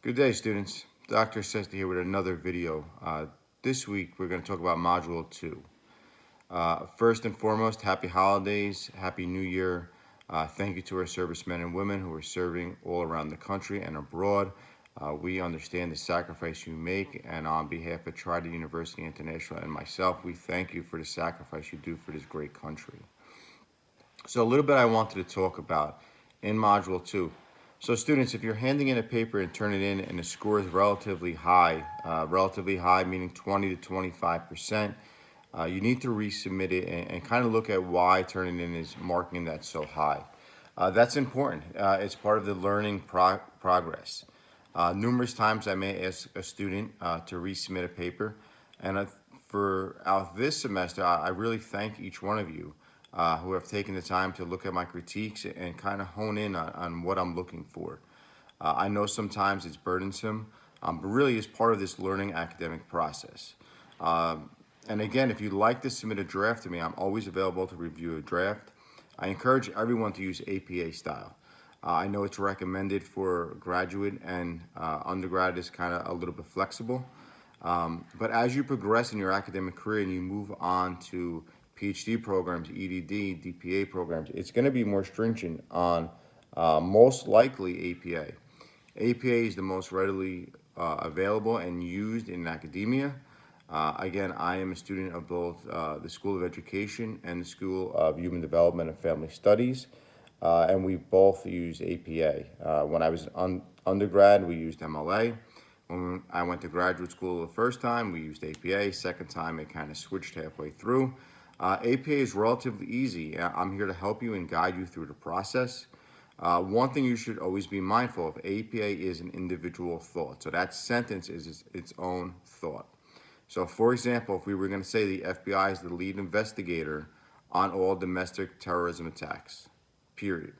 Good day, students. Dr. Aceste here with another video. This week we're going to talk about Module 2. First and foremost, happy holidays, happy new year. Thank you to our servicemen and women who are serving all around the country and abroad. We understand the sacrifice you make, and on behalf of Trident University International and myself, we thank you for the sacrifice you do for this great country. So a little bit I wanted to talk about in Module 2. So students, if you're handing in a paper and turn it in and the score is relatively high meaning 20 to 25%, you need to resubmit it and kind of look at why turning in is marking that so high. That's important. It's part of the learning progress. Numerous times I may ask a student to resubmit a paper, and for this semester, I really thank each one of you who have taken the time to look at my critiques and kind of hone in on what I'm looking for. I know sometimes it's burdensome, but really is part of this learning academic process. And again, if you'd like to submit a draft to me, I'm always available to review a draft. I encourage everyone to use APA style. I know it's recommended for graduate, and undergrad is kind of a little bit flexible. But as you progress in your academic career and you move on to Ph.D. programs, Ed.D, DPA programs, it's going to be more stringent on most likely APA. APA is the most readily available and used in academia. Again, I am a student of both the School of Education and the School of Human Development and Family Studies, and we both use APA. When I was undergrad, we used MLA. When I went to graduate school the first time, we used APA. Second time, it kind of switched halfway through. APA is relatively easy. I'm here to help you and guide you through the process. One thing you should always be mindful of, APA is an individual thought. So that sentence is its own thought. So for example, if we were going to say the FBI is the lead investigator on all domestic terrorism attacks, period.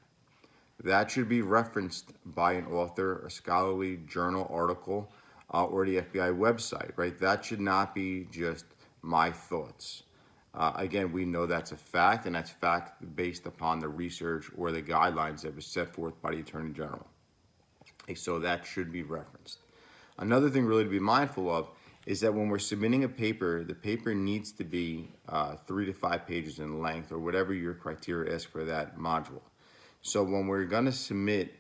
That should be referenced by an author, a scholarly journal article, or the FBI website, right? That should not be just my thoughts. Again, we know that's a fact, and that's fact based upon the research or the guidelines that were set forth by the Attorney General. Okay, so that should be referenced. Another thing really to be mindful of is that when we're submitting a paper, the paper needs to be 3 to 5 pages in length, or whatever your criteria is for that module. So when we're going to submit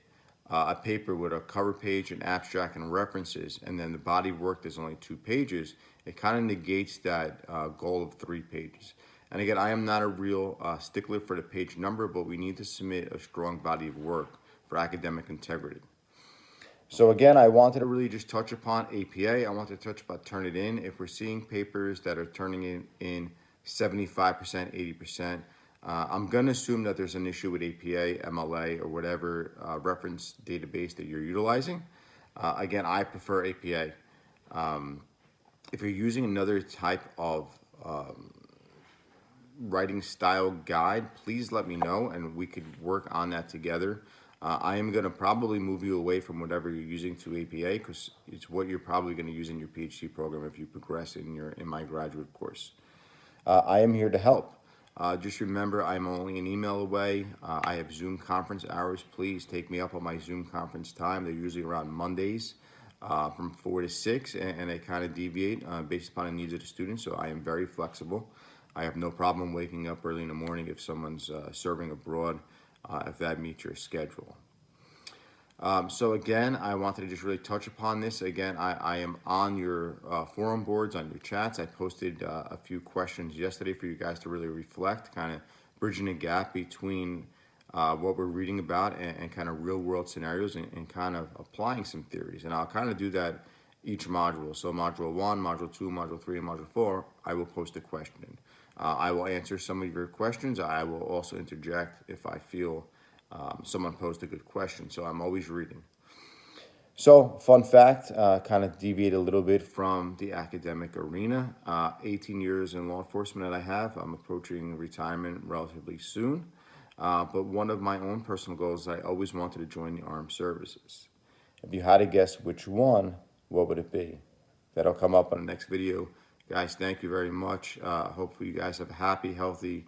a paper with a cover page, an abstract, and references, and then the body of work is only 2 pages, it kind of negates that goal of 3 pages. And again, I am not a real stickler for the page number, but we need to submit a strong body of work for academic integrity. So again, I wanted to really just touch upon APA. I want to touch about turn it in. If we're seeing papers that are turning in 75%, 80%, I'm going to assume that there's an issue with APA, MLA, or whatever reference database that you're utilizing. Again, I prefer APA. If you're using another type of writing style guide, please let me know and we could work on that together. I am going to probably move you away from whatever you're using to APA, because it's what you're probably going to use in your PhD program if you progress in my graduate course. I am here to help. Just remember, I'm only an email away. I have Zoom conference hours. Please take me up on my Zoom conference time. They're usually around Mondays from 4 to 6, and they kind of deviate based upon the needs of the students, so I am very flexible. I have no problem waking up early in the morning if someone's serving abroad, if that meets your schedule. So again, I wanted to just really touch upon this. Again, I am on your forum boards, on your chats. I posted a few questions yesterday for you guys to really reflect, kind of bridging the gap between what we're reading about and kind of real world scenarios, and kind of applying some theories. And I'll kind of do that each module. So module 1, module 2, module 3, and module 4, I will post a question. I will answer some of your questions. I will also interject if I feel someone posed a good question. So I'm always reading. So fun fact, kind of deviate a little bit from the academic arena. 18 years in law enforcement that I have. I'm approaching retirement relatively soon. But one of my own personal goals is I always wanted to join the armed services. If you had to guess which one, what would it be? That'll come up on the next video. Guys, thank you very much. Hopefully you guys have a happy, healthy,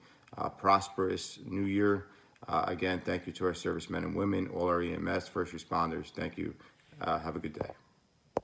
prosperous new year. Again, thank you to our servicemen and women, all our EMS, first responders. Thank you. Have a good day.